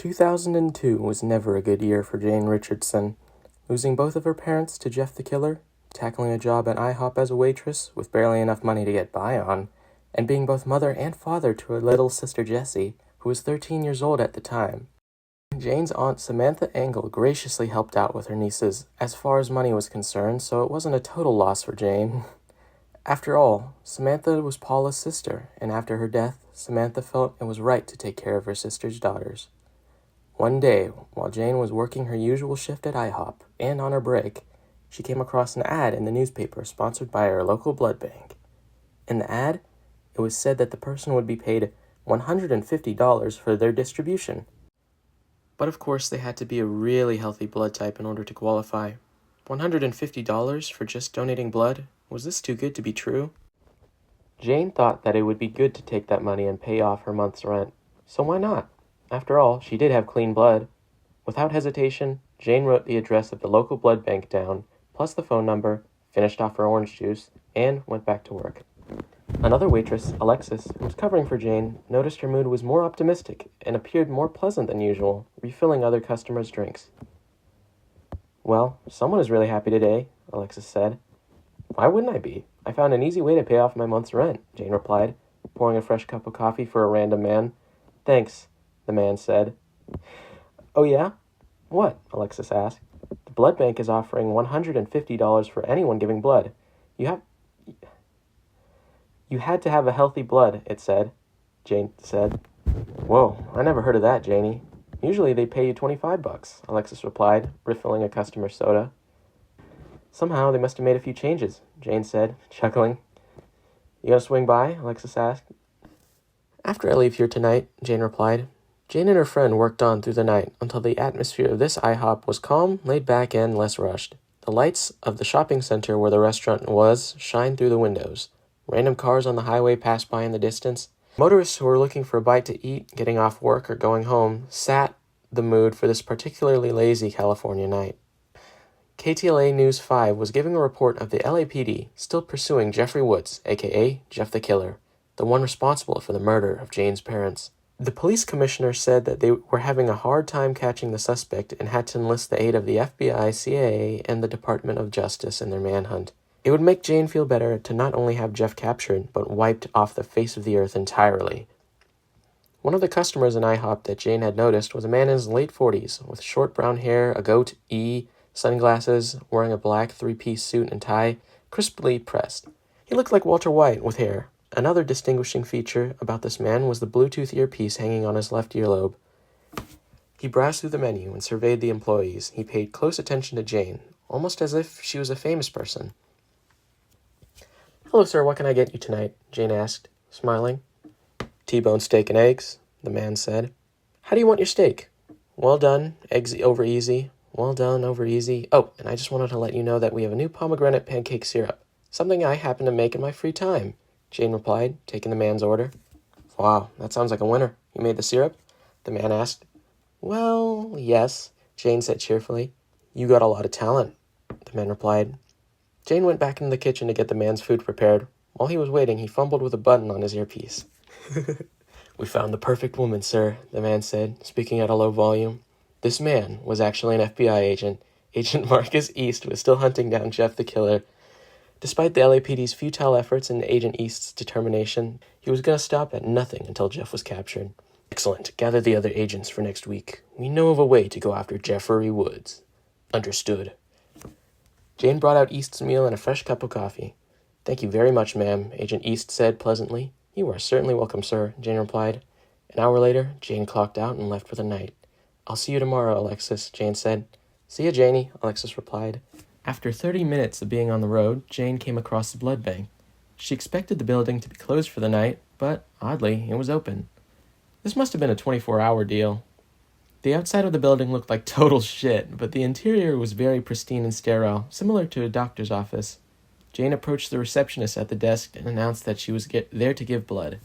2002 was never a good year for Jane Richardson. Losing both of her parents to Jeff the Killer, tackling a job at IHOP as a waitress with barely enough money to get by on, and being both mother and father to her little sister Jessie, who was 13 years old at the time. Jane's aunt Samantha Engel graciously helped out with her nieces as far as money was concerned, so it wasn't a total loss for Jane. After all, Samantha was Paula's sister, and after her death, Samantha felt it was right to take care of her sister's daughters. One day, while Jane was working her usual shift at IHOP and on her break, she came across an ad in the newspaper sponsored by her local blood bank. In the ad, it was said that the person would be paid $150 for their distribution. But of course, they had to be a really healthy blood type in order to qualify. $150 for just donating blood? Was this too good to be true? Jane thought that it would be good to take that money and pay off her month's rent. So why not? After all, she did have clean blood. Without hesitation, Jane wrote the address of the local blood bank down, plus the phone number, finished off her orange juice, and went back to work. Another waitress, Alexis, who was covering for Jane, noticed her mood was more optimistic and appeared more pleasant than usual, refilling other customers' drinks. "Well, someone is really happy today," Alexis said. "Why wouldn't I be? I found an easy way to pay off my month's rent," Jane replied, pouring a fresh cup of coffee for a random man. "Thanks," the man said. "Oh yeah? What?" Alexis asked. "The blood bank is offering $150 for anyone giving blood. You had to have a healthy blood," it said. Jane said. "Whoa, I never heard of that, Janie. Usually they pay you $25, Alexis replied, refilling a customer's soda. "Somehow they must have made a few changes," Jane said, chuckling. "You gonna swing by?" Alexis asked. "After I leave here tonight," Jane replied. Jane and her friend worked on through the night until the atmosphere of this IHOP was calm, laid back, and less rushed. The lights of the shopping center where the restaurant was shined through the windows. Random cars on the highway passed by in the distance. Motorists who were looking for a bite to eat, getting off work, or going home sat the mood for this particularly lazy California night. KTLA News 5 was giving a report of the LAPD still pursuing Jeffrey Woods, a.k.a. Jeff the Killer, the one responsible for the murder of Jane's parents. The police commissioner said that they were having a hard time catching the suspect and had to enlist the aid of the FBI, CIA, and the Department of Justice in their manhunt. It would make Jane feel better to not only have Jeff captured, but wiped off the face of the earth entirely. One of the customers in IHOP that Jane had noticed was a man in his late 40s, with short brown hair, a goatee, sunglasses, wearing a black three-piece suit and tie, crisply pressed. He looked like Walter White with hair. Another distinguishing feature about this man was the Bluetooth earpiece hanging on his left earlobe. He browsed through the menu and surveyed the employees. He paid close attention to Jane, almost as if she was a famous person. "Hello, sir, what can I get you tonight?" Jane asked, smiling. "T-bone steak and eggs," the man said. "How do you want your steak?" "Well done, eggs over easy." "Well done, over easy." "Oh, and I just wanted to let you know that we have a new pomegranate pancake syrup, something I happen to make in my free time," Jane replied, taking the man's order. "Wow, that sounds like a winner. You made the syrup?" the man asked. "Well, yes," Jane said cheerfully. "You got a lot of talent," the man replied. Jane went back into the kitchen to get the man's food prepared. While he was waiting, he fumbled with a button on his earpiece. "We found the perfect woman, sir," the man said, speaking at a low volume. This man was actually an FBI agent. Agent Marcus East was still hunting down Jeff the Killer. Despite the LAPD's futile efforts and Agent East's determination, he was going to stop at nothing until Jeff was captured. "Excellent. Gather the other agents for next week. We know of a way to go after Jeffrey Woods." "Understood." Jane brought out East's meal and a fresh cup of coffee. "Thank you very much, ma'am," Agent East said pleasantly. "You are certainly welcome, sir," Jane replied. An hour later, Jane clocked out and left for the night. "I'll see you tomorrow, Alexis," Jane said. "See you, Janie," Alexis replied. After 30 minutes of being on the road, Jane came across the blood bank. She expected the building to be closed for the night, but, oddly, it was open. This must have been a 24-hour deal. The outside of the building looked like total shit, but the interior was very pristine and sterile, similar to a doctor's office. Jane approached the receptionist at the desk and announced that she was there to give blood.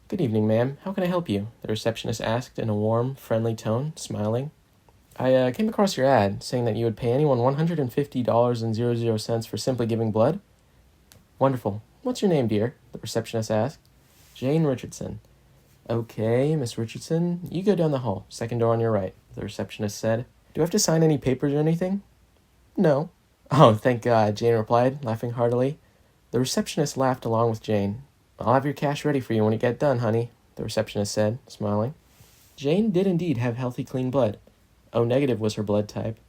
"Good evening, ma'am. How can I help you?" the receptionist asked in a warm, friendly tone, smiling. "I came across your ad, saying that you would pay anyone $150.00 for simply giving blood." "Wonderful. What's your name, dear?" the receptionist asked. "Jane Richardson." Okay, Miss Richardson, you go down the hall, second door on your right, the receptionist said. Do I have to sign any papers or anything? No. Oh, thank God, Jane replied, laughing heartily. The receptionist laughed along with Jane. I'll have your cash ready for you when you get done, honey, the receptionist said, smiling. Jane did indeed have healthy, clean blood. O negative was her blood type.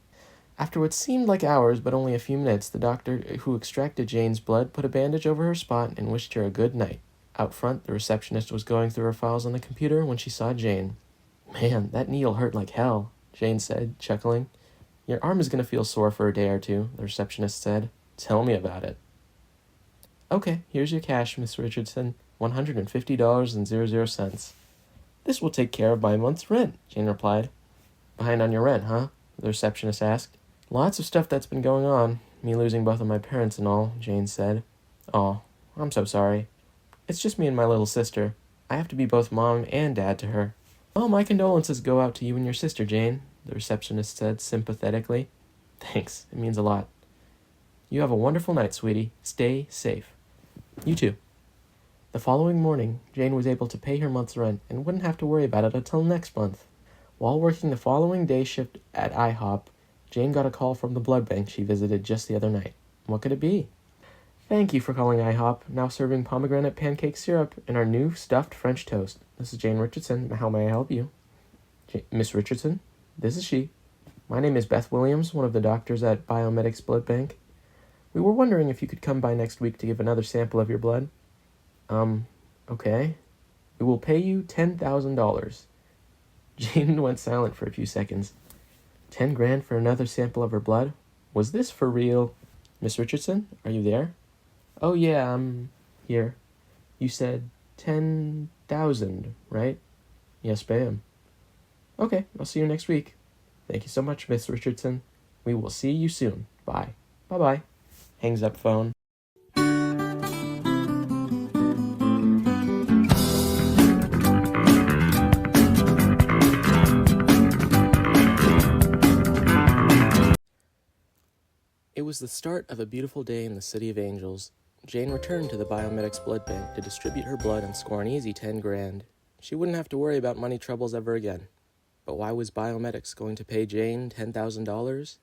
After what seemed like hours, but only a few minutes, the doctor who extracted Jane's blood put a bandage over her spot and wished her a good night. Out front, the receptionist was going through her files on the computer when she saw Jane. Man, that needle hurt like hell, Jane said, chuckling. Your arm is going to feel sore for a day or two, the receptionist said. Tell me about it. Okay, here's your cash, Miss Richardson. $150.00. This will take care of my month's rent, Jane replied. Behind on your rent, huh? The receptionist asked. Lots of stuff that's been going on. Me losing both of my parents and all, Jane said. Oh, I'm so sorry. It's just me and my little sister. I have to be both mom and dad to her. Well, my condolences go out to you and your sister, Jane, the receptionist said sympathetically. Thanks, it means a lot. You have a wonderful night, sweetie. Stay safe. You too. The following morning, Jane was able to pay her month's rent and wouldn't have to worry about it until next month. While working the following day shift at IHOP, Jane got a call from the blood bank she visited just the other night. What could it be? Thank you for calling IHOP, now serving pomegranate pancake syrup and our new stuffed French toast. This is Jane Richardson. How may I help you? Miss Richardson? This is she. My name is Beth Williams, one of the doctors at Biomedics Blood Bank. We were wondering if you could come by next week to give another sample of your blood. Okay. We will pay you $10,000. Jane went silent for a few seconds. $10,000 for another sample of her blood? Was this for real? Miss Richardson, are you there? Oh yeah, I'm here. You said 10,000, right? Yes, ma'am. Okay, I'll see you next week. Thank you so much, Miss Richardson. We will see you soon. Bye. Bye-bye. Hangs up phone. It was the start of a beautiful day in the City of Angels. Jane returned to the Biomedics Blood Bank to distribute her blood and score an easy $10,000. She wouldn't have to worry about money troubles ever again. But why was Biomedics going to pay Jane $10,000?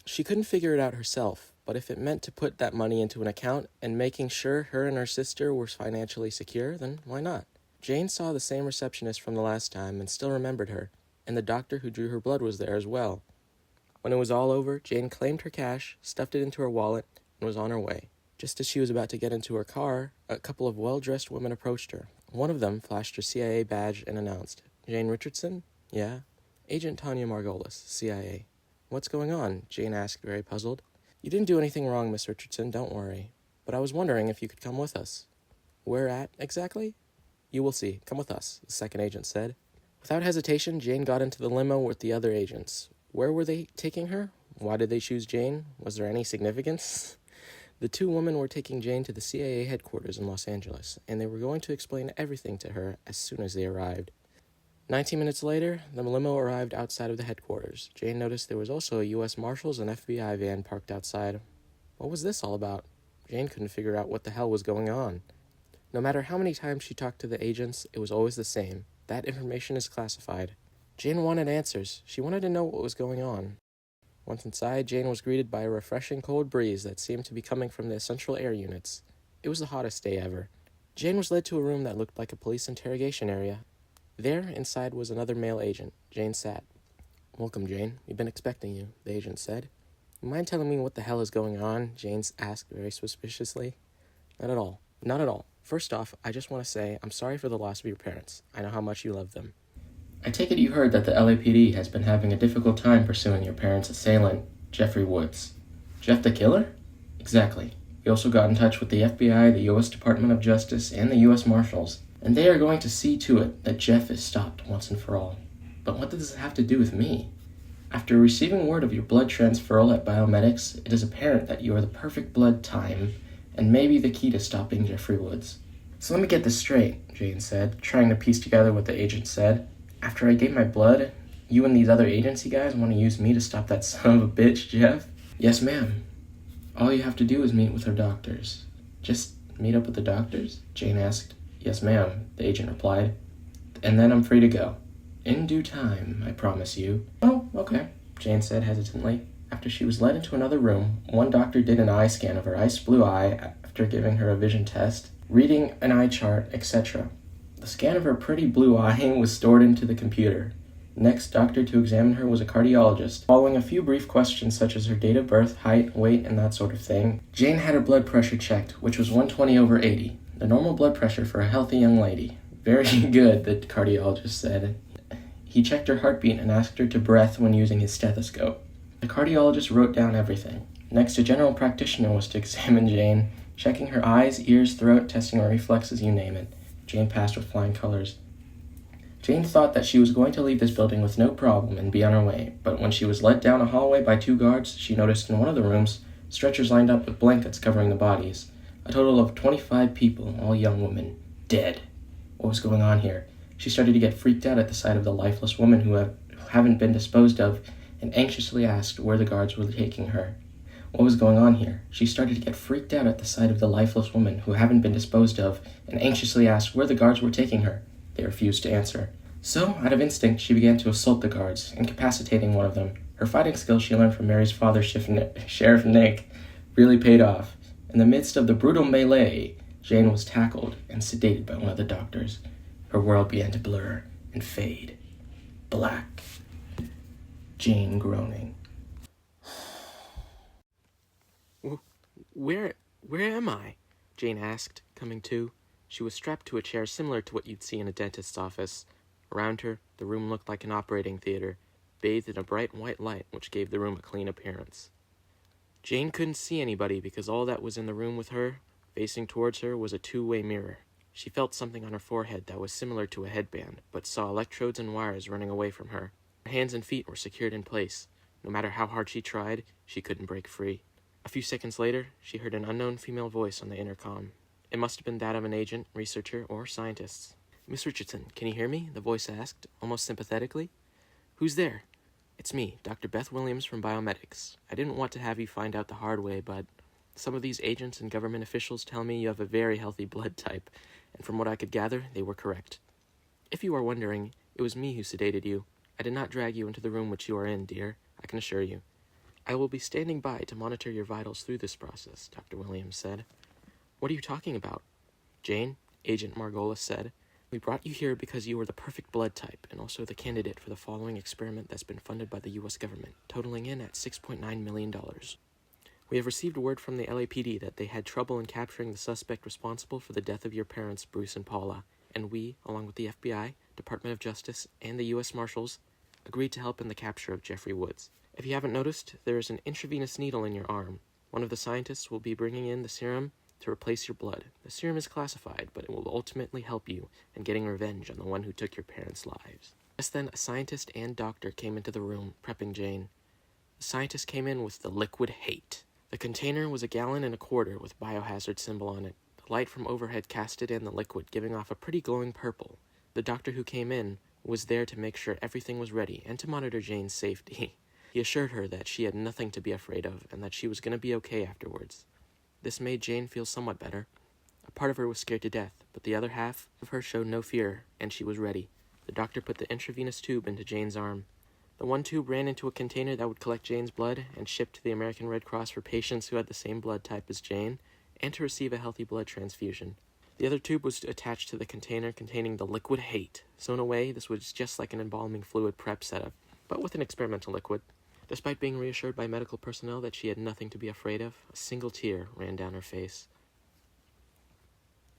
She couldn't figure it out herself, but if it meant to put that money into an account and making sure her and her sister were financially secure, then why not? Jane saw the same receptionist from the last time and still remembered her, and the doctor who drew her blood was there as well. When it was all over, Jane claimed her cash, stuffed it into her wallet, and was on her way. Just as she was about to get into her car, a couple of well-dressed women approached her. One of them flashed her CIA badge and announced, Jane Richardson? Yeah? Agent Tanya Margolis, CIA. What's going on? Jane asked, very puzzled. You didn't do anything wrong, Miss Richardson, don't worry. But I was wondering if you could come with us. Where at, exactly? You will see. Come with us, the second agent said. Without hesitation, Jane got into the limo with the other agents. Where were they taking her? Why did they choose Jane? Was there any significance? The two women were taking Jane to the CIA headquarters in Los Angeles, and they were going to explain everything to her as soon as they arrived. 19 minutes later, the limo arrived outside of the headquarters. Jane noticed there was also a U.S. Marshals and FBI van parked outside. What was this all about? Jane couldn't figure out what the hell was going on. No matter how many times she talked to the agents, it was always the same. That information is classified. Jane wanted answers. She wanted to know what was going on. Once inside, Jane was greeted by a refreshing cold breeze that seemed to be coming from the central air units. It was the hottest day ever. Jane was led to a room that looked like a police interrogation area. There, inside, was another male agent. Jane sat. Welcome, Jane. We've been expecting you, the agent said. You mind telling me what the hell is going on? Jane asked very suspiciously. Not at all. Not at all. First off, I just want to say I'm sorry for the loss of your parents. I know how much you love them. I take it you heard that the LAPD has been having a difficult time pursuing your parents' assailant, Jeffrey Woods. Jeff the killer? Exactly. We also got in touch with the FBI, the U.S. Department of Justice, and the U.S. Marshals, and they are going to see to it that Jeff is stopped once and for all. But what does this have to do with me? After receiving word of your blood transferal at Biomedics, it is apparent that you are the perfect blood time, and maybe the key to stopping Jeffrey Woods. So let me get this straight, Jane said, trying to piece together what the agent said. After I gave my blood, you and these other agency guys want to use me to stop that son of a bitch, Jeff? Yes, ma'am. All you have to do is meet with her doctors. Just meet up with the doctors? Jane asked. Yes, ma'am, the agent replied. and then I'm free to go. In due time, I promise you. Oh, okay, Jane said hesitantly. After she was led into another room, one doctor did an eye scan of her ice blue eye after giving her a vision test, reading an eye chart, etc. The scan of her pretty blue eye was stored into the computer. The next doctor to examine her was a cardiologist. Following a few brief questions such as her date of birth, height, weight, and that sort of thing, Jane had her blood pressure checked, which was 120/80, the normal blood pressure for a healthy young lady. Very good, the cardiologist said. He checked her heartbeat and asked her to breath when using his stethoscope. The cardiologist wrote down everything. Next, a general practitioner was to examine Jane, checking her eyes, ears, throat, testing her reflexes, you name it. Jane passed with flying colors. Jane thought that she was going to leave this building with no problem and be on her way, but when she was led down a hallway by two guards, she noticed in one of the rooms, stretchers lined up with blankets covering the bodies. A total of 25 people, all young women, dead. What was going on here? She started to get freaked out at the sight of the lifeless woman who haven't been disposed of, and anxiously asked where the guards were taking her. What was going on here? She started to get freaked out at the sight of the lifeless woman who haven't been disposed of, and anxiously asked where the guards were taking her. They refused to answer. So, out of instinct, she began to assault the guards, incapacitating one of them. Her fighting skills she learned from Mary's father, Sheriff Nick, really paid off. In the midst of the brutal melee, Jane was tackled and sedated by one of the doctors. Her world began to blur and fade. Black. Jane groaning. Where am I? Jane asked, coming to. She was strapped to a chair similar to what you'd see in a dentist's office. Around her, the room looked like an operating theater, bathed in a bright white light which gave the room a clean appearance. Jane couldn't see anybody because all that was in the room with her, facing towards her, was a two-way mirror. She felt something on her forehead that was similar to a headband, but saw electrodes and wires running away from her. Her hands and feet were secured in place. No matter how hard she tried, she couldn't break free. A few seconds later, she heard an unknown female voice on the intercom. It must have been that of an agent, researcher, or scientist. "Miss Richardson, can you hear me?" the voice asked, almost sympathetically. "Who's there?" "It's me, Dr. Beth Williams from Biomedics. I didn't want to have you find out the hard way, but some of these agents and government officials tell me you have a very healthy blood type, and from what I could gather, they were correct. If you are wondering, it was me who sedated you. I did not drag you into the room which you are in, dear, I can assure you. I will be standing by to monitor your vitals through this process," Dr. Williams said. "What are you talking about?" "Jane," Agent Margolis said, "we brought you here because you are the perfect blood type and also the candidate for the following experiment that's been funded by the U.S. government, totaling in at $6.9 million. We have received word from the LAPD that they had trouble in capturing the suspect responsible for the death of your parents, Bruce and Paula, and we, along with the FBI, Department of Justice, and the U.S. Marshals, agreed to help in the capture of Jeffrey Woods. If you haven't noticed, there is an intravenous needle in your arm. One of the scientists will be bringing in the serum to replace your blood. The serum is classified, but it will ultimately help you in getting revenge on the one who took your parents' lives." Just then, a scientist and doctor came into the room, prepping Jane. The scientist came in with the liquid hate. The container was 1.25 gallons with biohazard symbol on it. The light from overhead casted in the liquid, giving off a pretty glowing purple. The doctor who came in was there to make sure everything was ready and to monitor Jane's safety. He assured her that she had nothing to be afraid of and that she was going to be okay afterwards. This made Jane feel somewhat better. A part of her was scared to death, but the other half of her showed no fear, and she was ready. The doctor put the intravenous tube into Jane's arm. The one tube ran into a container that would collect Jane's blood and ship to the American Red Cross for patients who had the same blood type as Jane and to receive a healthy blood transfusion. The other tube was attached to the container containing the liquid hate, so in a way this was just like an embalming fluid prep setup, but with an experimental liquid. Despite being reassured by medical personnel that she had nothing to be afraid of, a single tear ran down her face.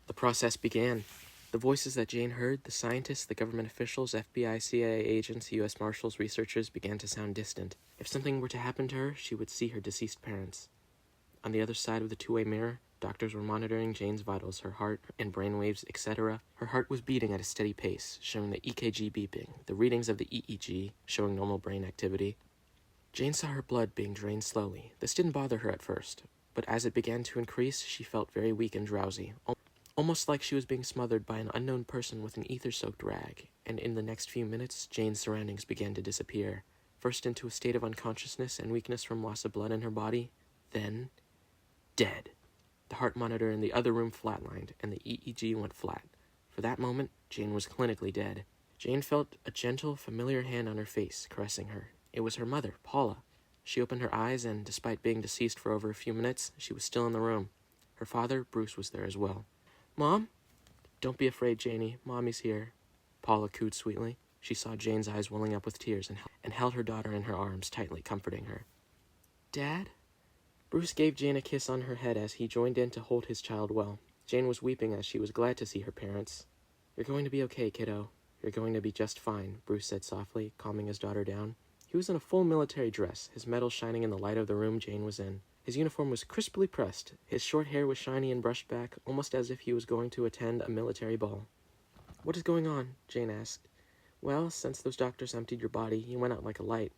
The process began. The voices that Jane heard, the scientists, the government officials, FBI, CIA agents, U.S. Marshals, researchers, began to sound distant. If something were to happen to her, she would see her deceased parents. On the other side of the two-way mirror, doctors were monitoring Jane's vitals, her heart and brainwaves, etc. Her heart was beating at a steady pace, showing the EKG beeping, the readings of the EEG, showing normal brain activity. Jane saw her blood being drained slowly. This didn't bother her at first, but as it began to increase, she felt very weak and drowsy, almost like she was being smothered by an unknown person with an ether-soaked rag, and in the next few minutes, Jane's surroundings began to disappear, first into a state of unconsciousness and weakness from loss of blood in her body, then dead. The heart monitor in the other room flatlined, and the EEG went flat. For that moment, Jane was clinically dead. Jane felt a gentle, familiar hand on her face, caressing her. It was her mother, Paula. She opened her eyes, and despite being deceased for over a few minutes, she was still in the room. Her father, Bruce, was there as well. "Mom?" "Don't be afraid, Janie. Mommy's here," Paula cooed sweetly. She saw Jane's eyes welling up with tears and held her daughter in her arms, tightly comforting her. "Dad?" Bruce gave Jane a kiss on her head as he joined in to hold his child well. Jane was weeping as she was glad to see her parents. "You're going to be okay, kiddo. You're going to be just fine," Bruce said softly, calming his daughter down. He was in a full military dress, his medals shining in the light of the room Jane was in. His uniform was crisply pressed. His short hair was shiny and brushed back, almost as if he was going to attend a military ball. "What is going on?" Jane asked. "Well, since those doctors emptied your body, you went out like a light.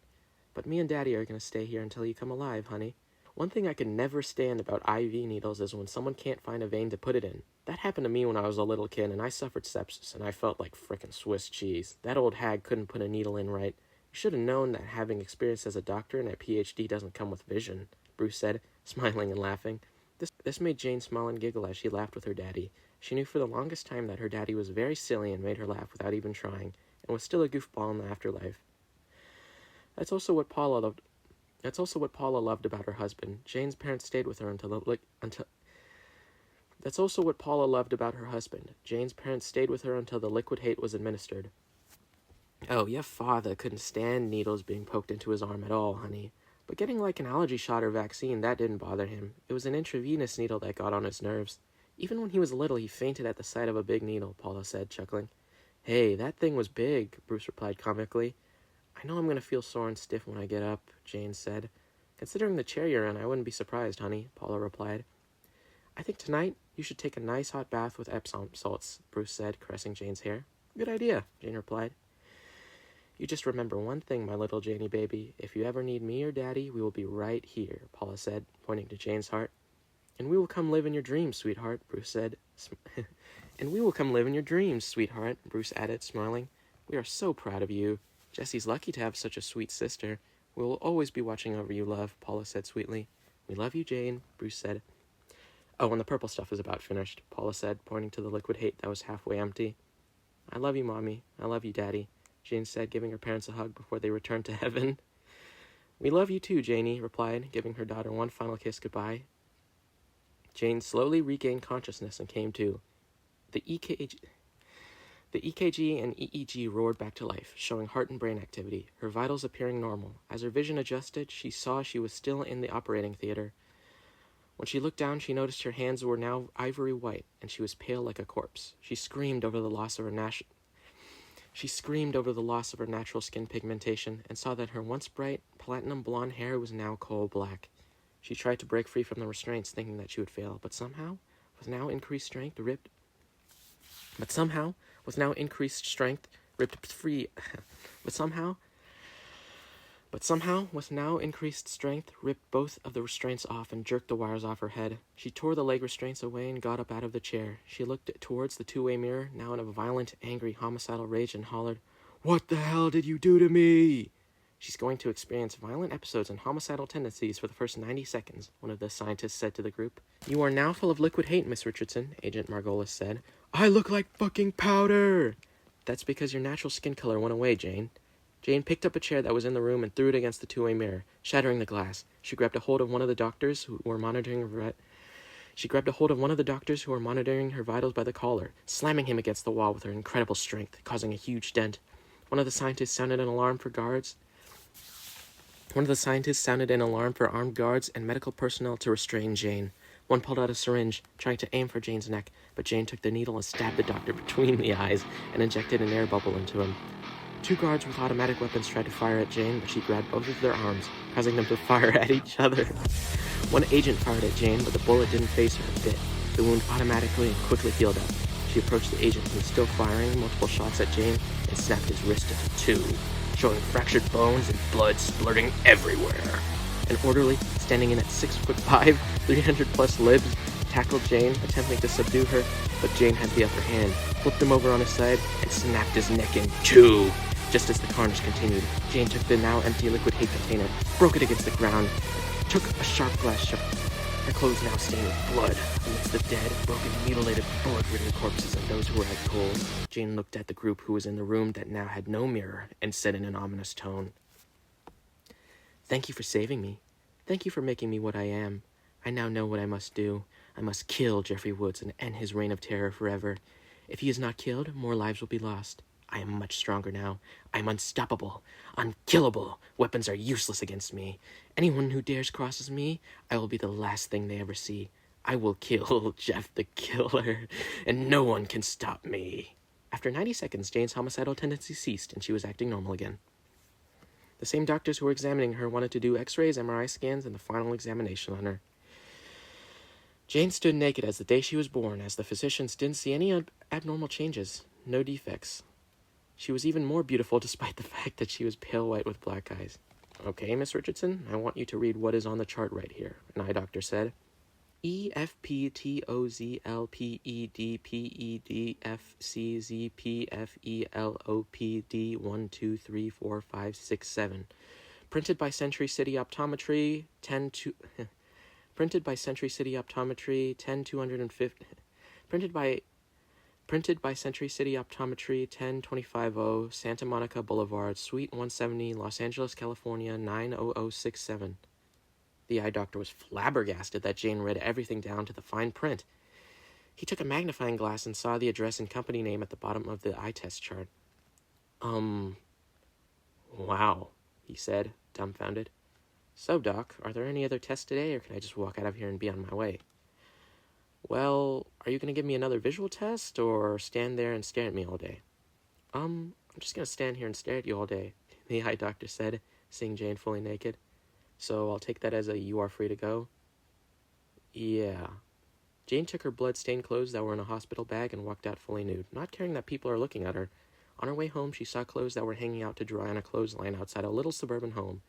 But me and Daddy are going to stay here until you come alive, honey. One thing I can never stand about IV needles is when someone can't find a vein to put it in. That happened to me when I was a little kid, and I suffered sepsis, and I felt like frickin' Swiss cheese. That old hag couldn't put a needle in right. You should have known that having experience as a doctor and a PhD doesn't come with vision," Bruce said, smiling and laughing. This made Jane smile and giggle as she laughed with her daddy. She knew for the longest time that her daddy was very silly and made her laugh without even trying, and was still a goofball in the afterlife. That's also what Paula loved about her husband. Jane's parents stayed with her That's also what Paula loved about her husband. Jane's parents stayed with her until the liquid hate was administered. "Oh, your father couldn't stand needles being poked into his arm at all, honey. But getting like an allergy shot or vaccine, that didn't bother him. It was an intravenous needle that got on his nerves. Even when he was little, he fainted at the sight of a big needle," Paula said, chuckling. "Hey, that thing was big," Bruce replied comically. "I know I'm going to feel sore and stiff when I get up," Jane said. "Considering the chair you're in, I wouldn't be surprised, honey," Paula replied. "I think tonight you should take a nice hot bath with Epsom salts," Bruce said, caressing Jane's hair. "Good idea," Jane replied. "You just remember one thing, my little Janie baby. If you ever need me or Daddy, we will be right here," Paula said, pointing to Jane's heart. "And we will come live in your dreams, sweetheart," Bruce said. "And we will come live in your dreams, sweetheart," Bruce added, smiling. "We are so proud of you. Jessie's lucky to have such a sweet sister. We will always be watching over you, love," Paula said sweetly. "We love you, Jane," Bruce said. "Oh, and the purple stuff is about finished," Paula said, pointing to the liquid hate that was halfway empty. "I love you, Mommy. I love you, Daddy," Jane said, giving her parents a hug before they returned to heaven. "We love you too," Janie replied, giving her daughter one final kiss goodbye. Jane slowly regained consciousness and came to. The EKG and EEG roared back to life, showing heart and brain activity, her vitals appearing normal. As her vision adjusted, she saw she was still in the operating theater. When she looked down, she noticed her hands were now ivory white, and she was pale like a corpse. She screamed over the loss of her natural skin pigmentation, and saw that her once bright, platinum blonde hair was now coal black. She tried to break free from the restraints, thinking that she would fail, but somehow, with now increased strength, ripped both of the restraints off and jerked the wires off her head. She tore the leg restraints away and got up out of the chair. She looked towards the two-way mirror, now in a violent, angry, homicidal rage, and hollered, "What the hell did you do to me?" "She's going to experience violent episodes and homicidal tendencies for the first 90 seconds, one of the scientists said to the group. "You are now full of liquid hate, Miss Richardson," Agent Margolis said. "I look like fucking powder!" "That's because your natural skin color went away, Jane." Jane picked up a chair that was in the room and threw it against the two-way mirror, shattering the glass. She grabbed a hold of one of the doctors who were monitoring her vitals by the collar, slamming him against the wall with her incredible strength, causing a huge dent. One of the scientists sounded an alarm for armed guards and medical personnel to restrain Jane. One pulled out a syringe, trying to aim for Jane's neck, but Jane took the needle and stabbed the doctor between the eyes and injected an air bubble into him. Two guards with automatic weapons tried to fire at Jane, but she grabbed both of their arms, causing them to fire at each other. One agent fired at Jane, but the bullet didn't phase her a bit. The wound automatically and quickly healed up. She approached the agent, who was still firing multiple shots at Jane, and snapped his wrist into two, showing fractured bones and blood splurting everywhere. An orderly, standing in at 6'5", 300-plus libs, tackled Jane, attempting to subdue her, but Jane had the upper hand, flipped him over on his side, and snapped his neck in two. Just as the carnage continued, Jane took the now empty liquid hate container, broke it against the ground, took a sharp glass shot, Their clothes now stained with blood. Amidst the dead, broken, mutilated, bullet-ridden corpses and those who were out cold, Jane looked at the group who was in the room that now had no mirror and said in an ominous tone, "Thank you for saving me. Thank you for making me what I am. I now know what I must do. I must kill Jeffrey Woods and end his reign of terror forever. If he is not killed, more lives will be lost. I am much stronger now. I am unstoppable, unkillable. Weapons are useless against me. Anyone who dares crosses me, I will be the last thing they ever see. I will kill Jeff the Killer, and no one can stop me." After 90 seconds, Jane's homicidal tendency ceased, and she was acting normal again. The same doctors who were examining her wanted to do x-rays, MRI scans, and the final examination on her. Jane stood naked as the day she was born, as the physicians didn't see any abnormal changes, no defects. She was even more beautiful despite the fact that she was pale white with black eyes. "Okay, Miss Richardson, I want you to read what is on the chart right here," an eye doctor said. EFPTOZLPEDPEDFCZPFELOPD 1 2 3 4 5 6 7. Printed by Century City Optometry 10 to Printed by Century City Optometry 10250. Printed by Century City Optometry 10250 Santa Monica Boulevard, Suite 170, Los Angeles, California 90067. The eye doctor was flabbergasted that Jane read everything down to the fine print. He took a magnifying glass and saw the address and company name at the bottom of the eye test chart. Wow, he said, dumbfounded. "So, Doc, are there any other tests today, or can I just walk out of here and be on my way?" "Well, are you going to give me another visual test, or stand there and stare at me all day?" I'm just going to stand here and stare at you all day," the eye doctor said, seeing Jane fully naked. "So I'll take that as a you are free to go." "Yeah." Jane took her blood-stained clothes that were in a hospital bag and walked out fully nude, not caring that people are looking at her. On her way home, she saw clothes that were hanging out to dry on a clothesline outside a little suburban home.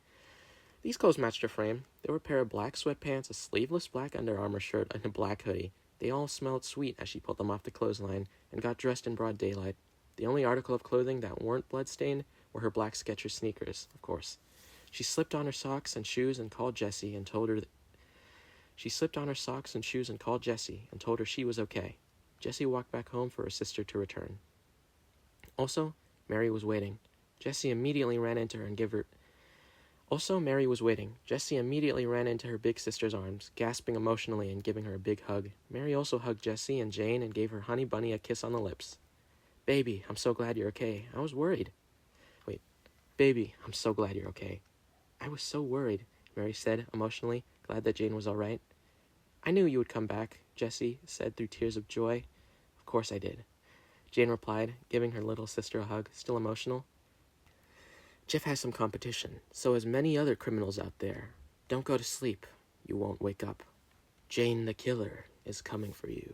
These clothes matched her frame. They were a pair of black sweatpants, a sleeveless black Under Armour shirt, and a black hoodie. They all smelled sweet as she pulled them off the clothesline and got dressed in broad daylight. The only article of clothing that weren't blood-stained were her black Skechers sneakers, of course. She slipped on her socks and shoes and called Jessie and told her she was okay. Jessie walked back home for her sister to return. Also, Mary was waiting. Jessie immediately ran into her big sister's arms, gasping emotionally and giving her a big hug. Mary also hugged Jessie and Jane and gave her honey bunny a kiss on the lips. "Baby, I'm so glad you're okay. I was worried." "Baby, I'm so glad you're okay." "I was so worried," Mary said emotionally, glad that Jane was all right. "I knew you would come back," Jessie said through tears of joy. "Of course I did," Jane replied, giving her little sister a hug, still emotional. "Jeff has some competition, so as many other criminals out there. Don't go to sleep. You won't wake up. Jane the Killer is coming for you."